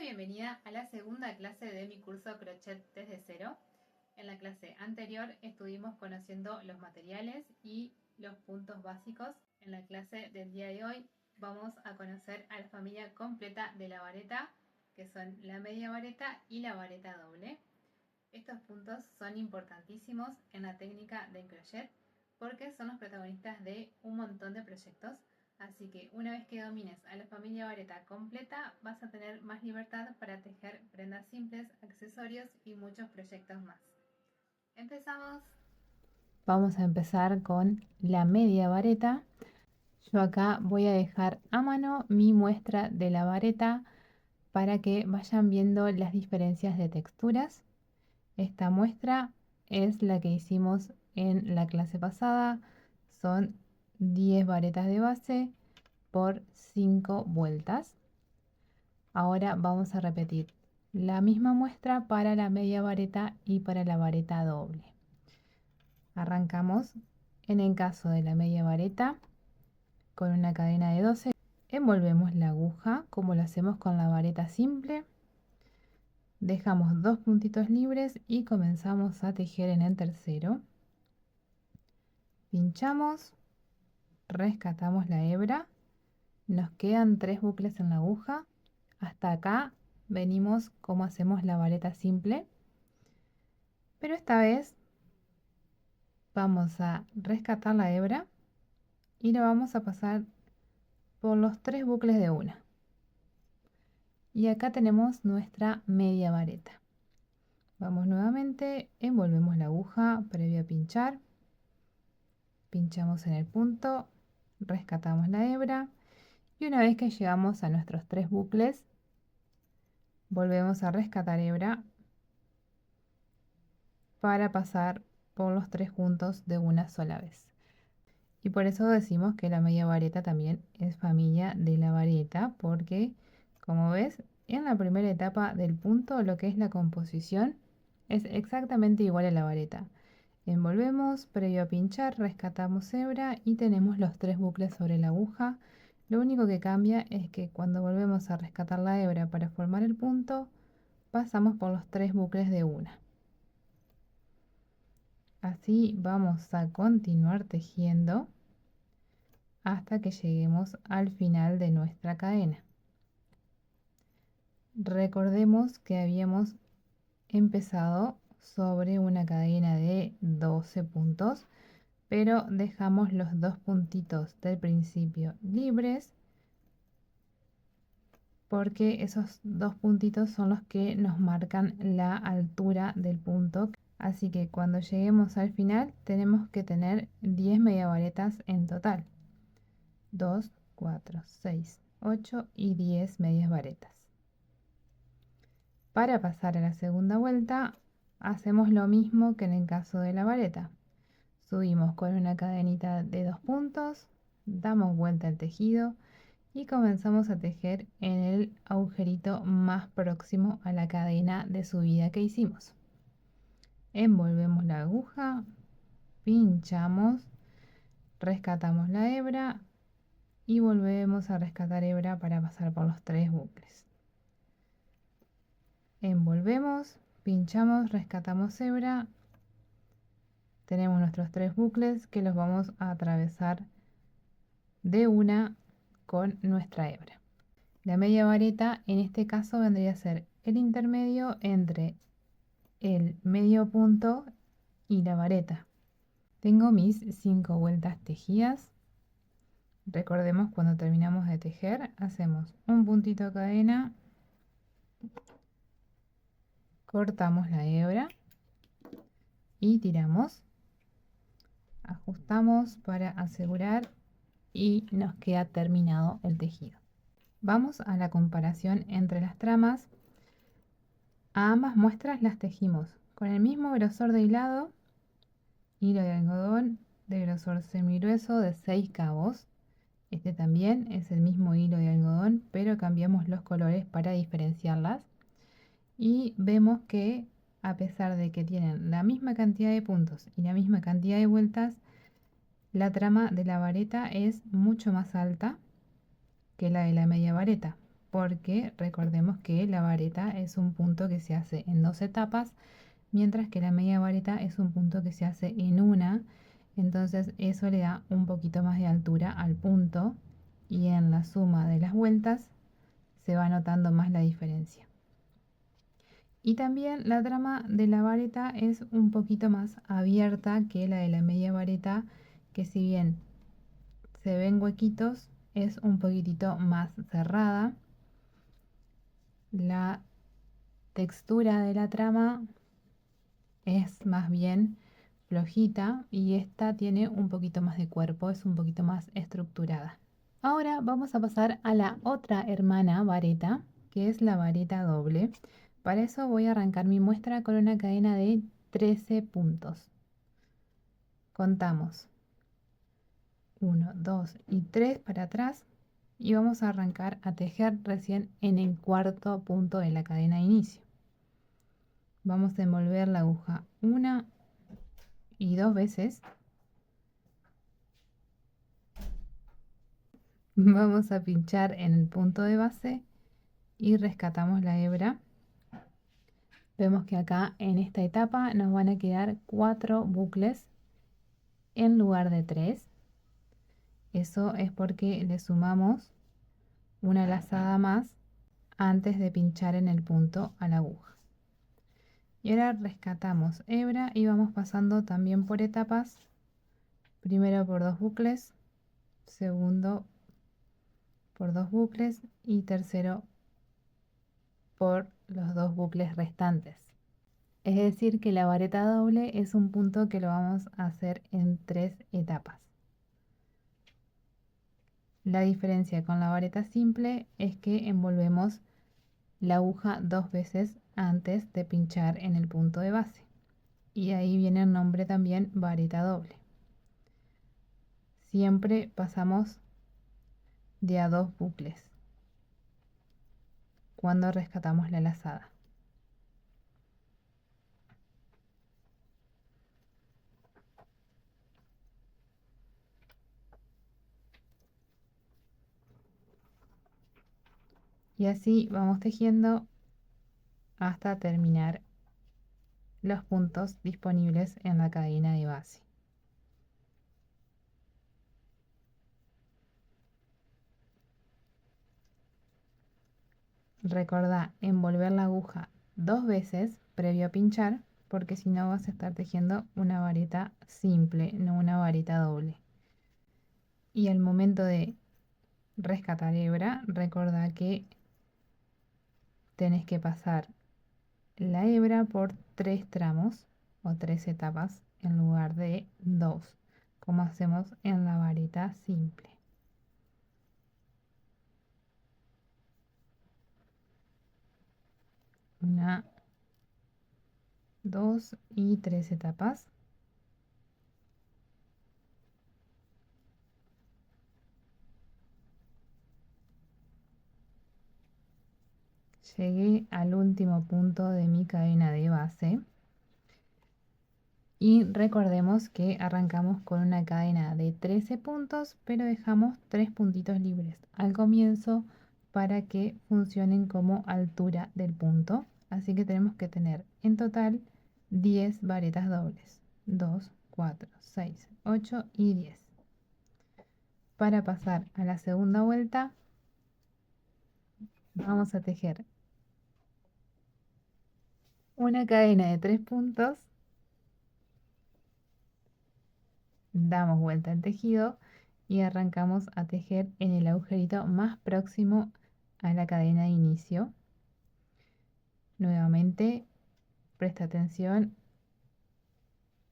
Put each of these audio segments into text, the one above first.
bienvenida a la segunda clase de mi curso Crochet desde cero. En la clase anterior estuvimos conociendo los materiales y los puntos básicos. En la clase del día de hoy vamos a conocer a la familia completa de la vareta, que son la media vareta y la vareta doble. Estos puntos son importantísimos en la técnica de crochet porque son los protagonistas de un montón de proyectos. Así que una vez que domines a la familia vareta completa, vas a tener más libertad para tejer prendas simples, accesorios y muchos proyectos más. ¡Empezamos! Vamos a empezar con la media vareta. Yo acá voy a dejar a mano mi muestra de la vareta para que vayan viendo las diferencias de texturas. Esta muestra es la que hicimos en la clase pasada. Son 10 varetas de base por 5 vueltas. Ahora vamos a repetir la misma muestra para la media vareta y para la vareta doble. Arrancamos en el caso de la media vareta con una cadena de 12. Envolvemos la aguja como lo hacemos con la vareta simple. Dejamos 2 puntitos libres y comenzamos a tejer en el tercero. Pinchamos, rescatamos la hebra, nos quedan 3 bucles en la aguja. Hasta acá venimos como hacemos la vareta simple, pero esta vez vamos a rescatar la hebra y la vamos a pasar por los 3 bucles de una. Y acá tenemos nuestra media vareta. Vamos nuevamente, envolvemos la aguja previo a pinchar. Pinchamos en el punto, rescatamos la hebra y una vez que llegamos a nuestros 3 bucles, volvemos a rescatar hebra para pasar por los 3 juntos de una sola vez. Y por eso decimos que la media vareta también es familia de la vareta, porque como ves, en la primera etapa del punto lo que es la composición es exactamente igual a la vareta. Envolvemos, previo a pinchar, rescatamos hebra y tenemos los 3 bucles sobre la aguja. Lo único que cambia es que cuando volvemos a rescatar la hebra para formar el punto, pasamos por los 3 bucles de una. Así vamos a continuar tejiendo hasta que lleguemos al final de nuestra cadena. Recordemos que habíamos empezado sobre una cadena de 12 puntos, pero dejamos los 2 puntitos del principio libres porque esos 2 puntitos son los que nos marcan la altura del punto. Así que cuando lleguemos al final tenemos que tener 10 media varetas en total. 2, 4, 6, 8 y 10 medias varetas. Para pasar a la segunda vuelta hacemos lo mismo que en el caso de la vareta. Subimos con una cadenita de 2 puntos, damos vuelta al tejido y comenzamos a tejer en el agujerito más próximo a la cadena de subida que hicimos. Envolvemos la aguja, pinchamos, rescatamos la hebra y volvemos a rescatar hebra para pasar por los 3 bucles. Envolvemos, pinchamos, rescatamos hebra. Tenemos nuestros 3 bucles que los vamos a atravesar de una con nuestra hebra. La media vareta en este caso vendría a ser el intermedio entre el medio punto y la vareta. Tengo mis 5 vueltas tejidas. Recordemos, cuando terminamos de tejer hacemos un puntito de cadena, cortamos la hebra y tiramos, ajustamos para asegurar y nos queda terminado el tejido. Vamos a la comparación entre las tramas. A ambas muestras las tejimos con el mismo grosor de hilado, hilo de algodón de grosor semigrueso de 6 cabos. Este también es el mismo hilo de algodón, pero cambiamos los colores para diferenciarlas. Y vemos que a pesar de que tienen la misma cantidad de puntos y la misma cantidad de vueltas, la trama de la vareta es mucho más alta que la de la media vareta. porque recordemos que la vareta es un punto que se hace en 2 etapas, mientras que la media vareta es un punto que se hace en una. Entonces eso le da un poquito más de altura al punto y en la suma de las vueltas se va notando más la diferencia. Y también la trama de la vareta es un poquito más abierta que la de la media vareta, que si bien se ven huequitos, es un poquitito más cerrada. La textura de la trama es más bien flojita y esta tiene un poquito más de cuerpo, es un poquito más estructurada. Ahora vamos a pasar a la otra hermana vareta, que es la vareta doble. Para eso voy a arrancar mi muestra con una cadena de 13 puntos. Contamos 1, 2 y 3 para atrás y vamos a arrancar a tejer recién en el cuarto punto de la cadena de inicio. Vamos a envolver la aguja 1 y 2 veces. Vamos a pinchar en el punto de base y rescatamos la hebra. Vemos que acá en esta etapa nos van a quedar 4 bucles en lugar de 3. Eso es porque le sumamos una lazada más antes de pinchar en el punto a la aguja. Y ahora rescatamos hebra y vamos pasando también por etapas. Primero por 2 bucles, segundo por 2 bucles y tercero por los 2 bucles restantes. Es decir que la vareta doble es un punto que lo vamos a hacer en 3 etapas. La diferencia con la vareta simple es que envolvemos la aguja 2 veces antes de pinchar en el punto de base. Y ahí viene el nombre también vareta doble. Siempre pasamos de a 2 bucles cuando rescatamos la lazada. Y así vamos tejiendo hasta terminar los puntos disponibles en la cadena de base. Recordá envolver la aguja 2 veces previo a pinchar, porque si no vas a estar tejiendo una vareta simple, no una vareta doble. Y al momento de rescatar hebra, recordá que tenés que pasar la hebra por 3 tramos o 3 etapas en lugar de 2, como hacemos en la vareta simple. Una, 2 y 3 etapas. Llegué al último punto de mi cadena de base y recordemos que arrancamos con una cadena de 13 puntos, pero dejamos 3 puntitos libres al comienzo para que funcionen como altura del punto. Así que tenemos que tener en total 10 varetas dobles. 2, 4, 6, 8 y 10. Para pasar a la segunda vuelta vamos a tejer una cadena de 3 puntos, damos vuelta al tejido y arrancamos a tejer en el agujerito más próximo a la cadena de inicio. Nuevamente presta atención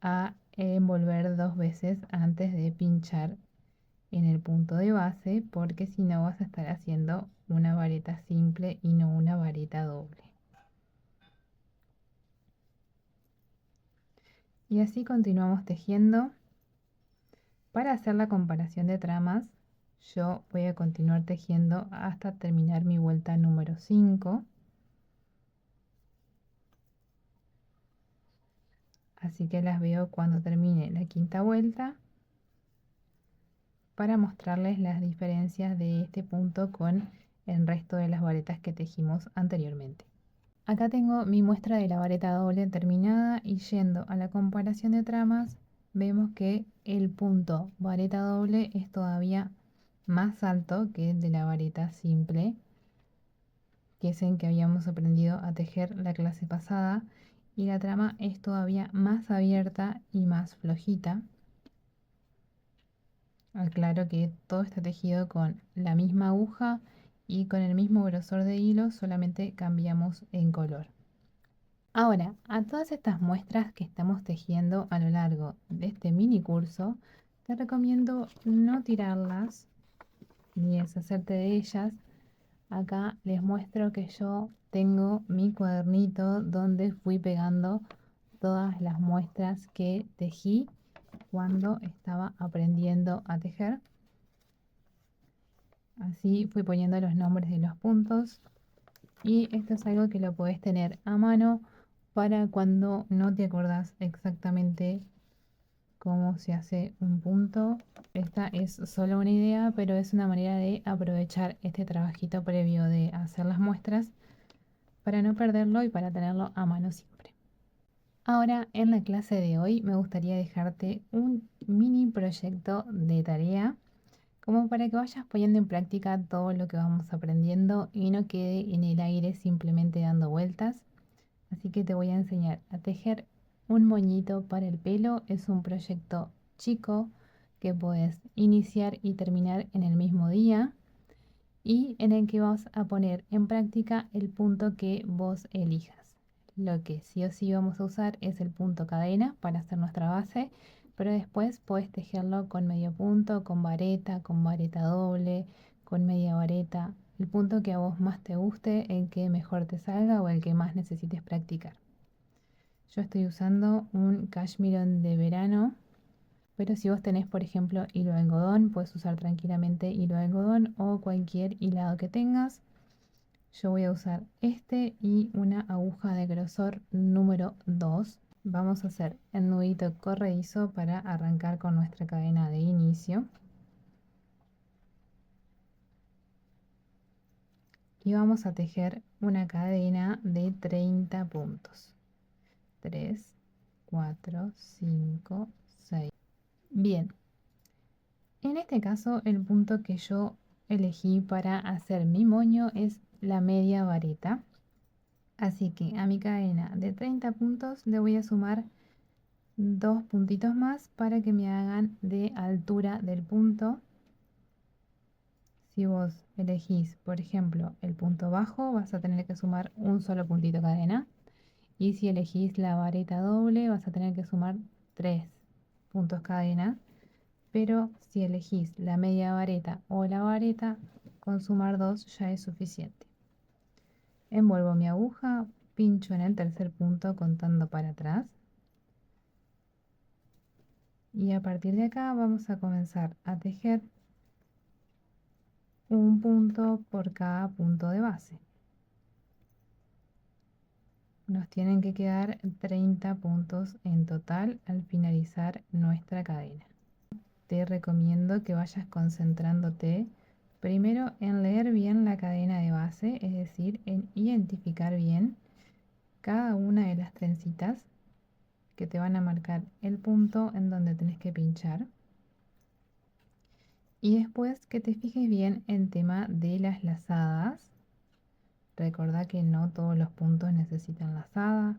a envolver 2 veces antes de pinchar en el punto de base, porque si no vas a estar haciendo una vareta simple y no una vareta doble. Y así continuamos tejiendo. Para hacer la comparación de tramas, yo voy a continuar tejiendo hasta terminar mi vuelta número 5. Así que las veo cuando termine la quinta vuelta para mostrarles las diferencias de este punto con el resto de las varetas que tejimos anteriormente. Acá tengo mi muestra de la vareta doble terminada y yendo a la comparación de tramas vemos que el punto vareta doble es todavía más alto que el de la vareta simple, que es en que habíamos aprendido a tejer la clase pasada, y la trama es todavía más abierta y más flojita. Aclaro que todo está tejido con la misma aguja y con el mismo grosor de hilo, solamente cambiamos en color. Ahora, a todas estas muestras que estamos tejiendo a lo largo de este mini curso, te recomiendo no tirarlas ni deshacerte de ellas. Acá les muestro que yo tengo mi cuadernito donde fui pegando todas las muestras que tejí cuando estaba aprendiendo a tejer. Así fui poniendo los nombres de los puntos, y esto es algo que lo podés tener a mano para cuando no te acordás exactamente cómo se hace un punto. Esta es solo una idea, pero es una manera de aprovechar este trabajito previo de hacer las muestras para no perderlo y para tenerlo a mano siempre. Ahora, en la clase de hoy me gustaría dejarte un mini proyecto de tarea como para que vayas poniendo en práctica todo lo que vamos aprendiendo y no quede en el aire simplemente dando vueltas. Así que te voy a enseñar a tejer un moñito para el pelo. Es un proyecto chico que puedes iniciar y terminar en el mismo día, y en el que vas a poner en práctica el punto que vos elijas. Lo que sí o sí vamos a usar es el punto cadena para hacer nuestra base, pero después puedes tejerlo con medio punto, con vareta doble, con media vareta, el punto que a vos más te guste, el que mejor te salga o el que más necesites practicar. Yo estoy usando un cashmere de verano, pero si vos tenés, por ejemplo, hilo de algodón, puedes usar tranquilamente hilo de algodón o cualquier hilado que tengas. Yo voy a usar este y una aguja de grosor número 2. Vamos a hacer el nudito corredizo para arrancar con nuestra cadena de inicio. Y vamos a tejer una cadena de 30 puntos. 3, 4, 5, 6. Bien. En este caso, el punto que yo elegí para hacer mi moño es la media vareta. Así que a mi cadena de 30 puntos le voy a sumar 2 puntitos más para que me hagan de altura del punto. Si vos elegís, por ejemplo, el punto bajo, vas a tener que sumar un solo puntito cadena. Y si elegís la vareta doble, vas a tener que sumar 3 puntos cadena. Pero si elegís la media vareta o la vareta, con sumar 2 ya es suficiente. Envuelvo mi aguja, pincho en el tercer punto contando para atrás. Y a partir de acá vamos a comenzar a tejer un punto por cada punto de base. Nos tienen que quedar 30 puntos en total al finalizar nuestra cadena. Te recomiendo que vayas concentrándote primero en leer bien la cadena de base, es decir, en identificar bien cada una de las trencitas que te van a marcar el punto en donde tenés que pinchar. Y después que te fijes bien en tema de las lazadas. Recordá que no todos los puntos necesitan lazada.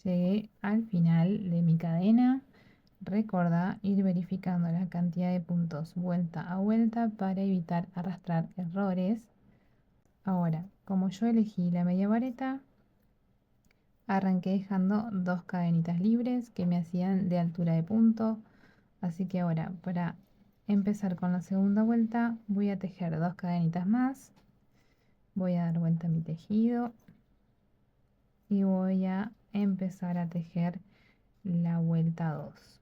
Llegué al final de mi cadena. Recordá ir verificando la cantidad de puntos vuelta a vuelta para evitar arrastrar errores. Ahora, como yo elegí la media vareta, arranqué dejando 2 cadenitas libres que me hacían de altura de punto. Así que ahora, para empezar con la segunda vuelta, voy a tejer 2 cadenitas más. Voy a dar vuelta a mi tejido y voy a empezar a tejer la vuelta 2.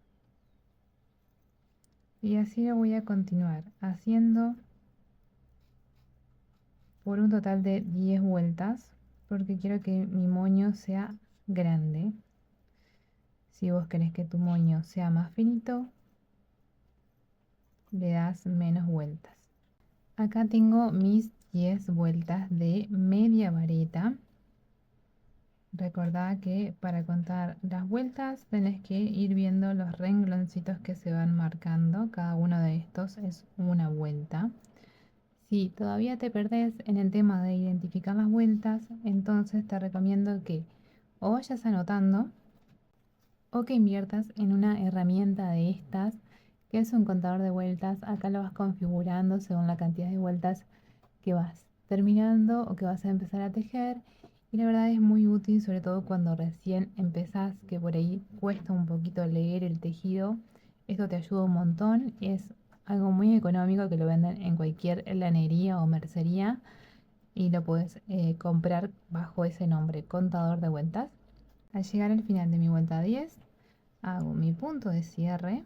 Y así lo voy a continuar haciendo por un total de 10 vueltas, porque quiero que mi moño sea grande. Si vos querés que tu moño sea más finito, le das menos vueltas. Acá tengo mis 10 vueltas de media vareta. Recordá que para contar las vueltas tenés que ir viendo los rengloncitos que se van marcando. Cada uno de estos es una vuelta. Si todavía te perdés en el tema de identificar las vueltas, entonces te recomiendo que o vayas anotando o que inviertas en una herramienta de estas, que es un contador de vueltas. Acá lo vas configurando según la cantidad de vueltas que vas terminando o que vas a empezar a tejer. Y la verdad es muy útil, sobre todo cuando recién empezás, que por ahí cuesta un poquito leer el tejido. Esto te ayuda un montón. Es algo muy económico que lo venden en cualquier lanería o mercería y lo puedes comprar bajo ese nombre, contador de vueltas. Al llegar al final de mi vuelta 10, hago mi punto de cierre,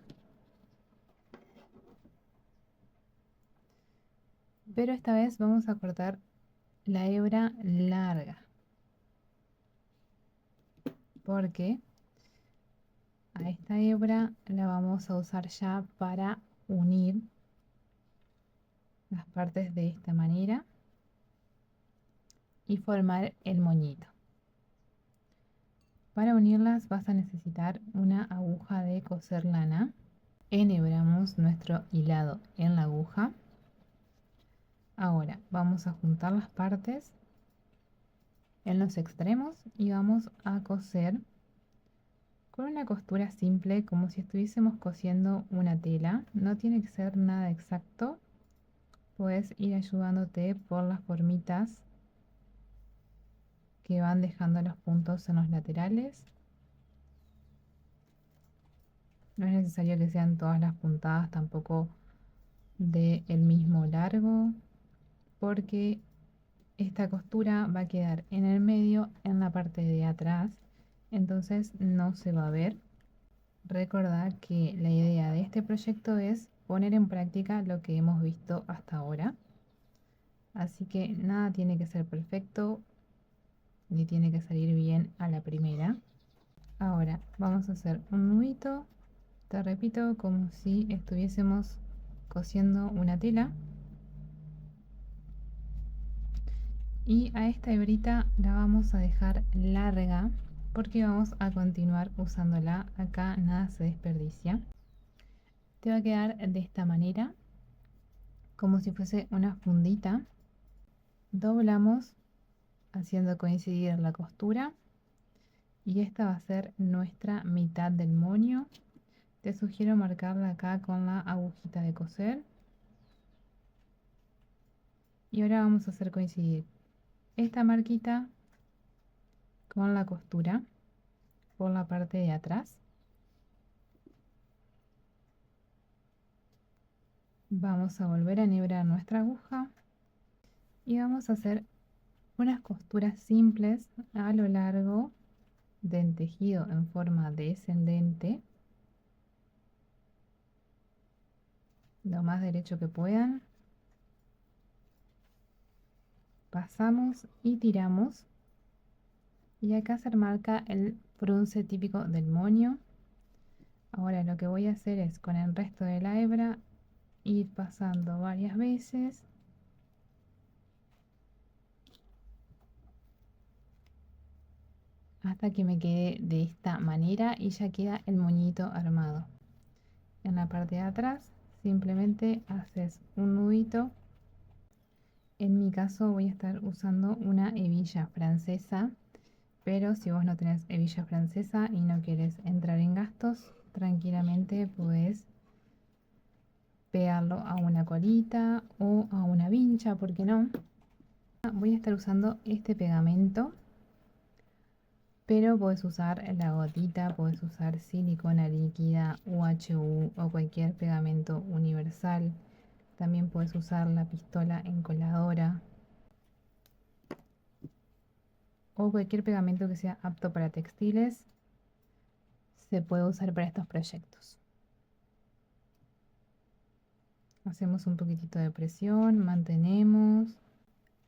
pero esta vez vamos a cortar la hebra larga, porque a esta hebra la vamos a usar ya para unir las partes de esta manera y formar el moñito. Para unirlas vas a necesitar una aguja de coser lana. Enhebramos nuestro hilado en la aguja. Ahora vamos a juntar las partes en los extremos y vamos a coser con una costura simple, como si estuviésemos cosiendo una tela. No tiene que ser nada exacto. Puedes ir ayudándote por las formitas que van dejando los puntos en los laterales. No es necesario que sean todas las puntadas tampoco del mismo largo, porque esta costura va a quedar en el medio, en la parte de atrás, entonces no se va a ver. Recordá que la idea de este proyecto es poner en práctica lo que hemos visto hasta ahora. Así que nada tiene que ser perfecto, ni tiene que salir bien a la primera. Ahora vamos a hacer un nudito, te repito, como si estuviésemos cosiendo una tela. Y a esta hebrita la vamos a dejar larga porque vamos a continuar usándola. Acá nada se desperdicia. Te va a quedar de esta manera, como si fuese una fundita. Doblamos haciendo coincidir la costura y esta va a ser nuestra mitad del moño. Te sugiero marcarla acá con la agujita de coser. Y ahora vamos a hacer coincidir esta marquita con la costura por la parte de atrás. Vamos a volver a enhebrar nuestra aguja y vamos a hacer unas costuras simples a lo largo del tejido en forma descendente, lo más derecho que puedan. Pasamos y tiramos y acá se marca el frunce típico del moño. Ahora lo que voy a hacer es con el resto de la hebra ir pasando varias veces hasta que me quede de esta manera y ya queda el moñito armado. En la parte de atrás simplemente haces un nudito. En mi caso voy a estar usando una hebilla francesa, pero si vos no tenés hebilla francesa y no quieres entrar en gastos, tranquilamente puedes pegarlo a una colita o a una vincha, ¿por qué no? Voy a estar usando este pegamento, pero puedes usar la gotita, puedes usar silicona líquida, UHU o cualquier pegamento universal. También puedes usar la pistola encoladora o cualquier pegamento que sea apto para textiles. Se puede usar para estos proyectos. Hacemos un poquitito de presión, mantenemos.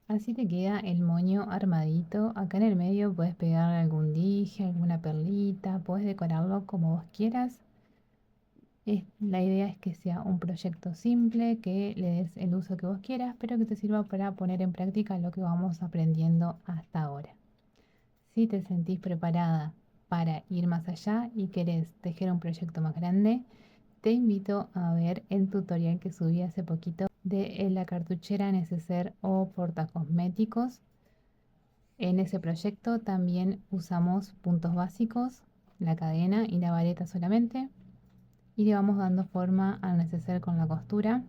Así te queda el moño armadito. Acá en el medio puedes pegar algún dije, alguna perlita, puedes decorarlo como vos quieras. La idea es que sea un proyecto simple, que le des el uso que vos quieras, pero que te sirva para poner en práctica lo que vamos aprendiendo hasta ahora. Si te sentís preparada para ir más allá y querés tejer un proyecto más grande, te invito a ver el tutorial que subí hace poquito de la cartuchera neceser o portacosméticos. En ese proyecto también usamos puntos básicos, la cadena y la vareta solamente, y le vamos dando forma al neceser con la costura.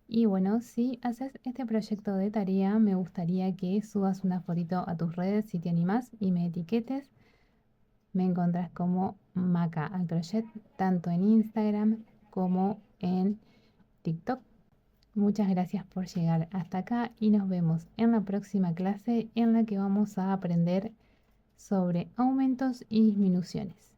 Y bueno, si haces este proyecto de tarea, me gustaría que subas una fotito a tus redes si te animás y me etiquetes. Me encontrás como Maca al Crochet, tanto en Instagram como en TikTok. Muchas gracias por llegar hasta acá y nos vemos en la próxima clase en la que vamos a aprender sobre aumentos y disminuciones.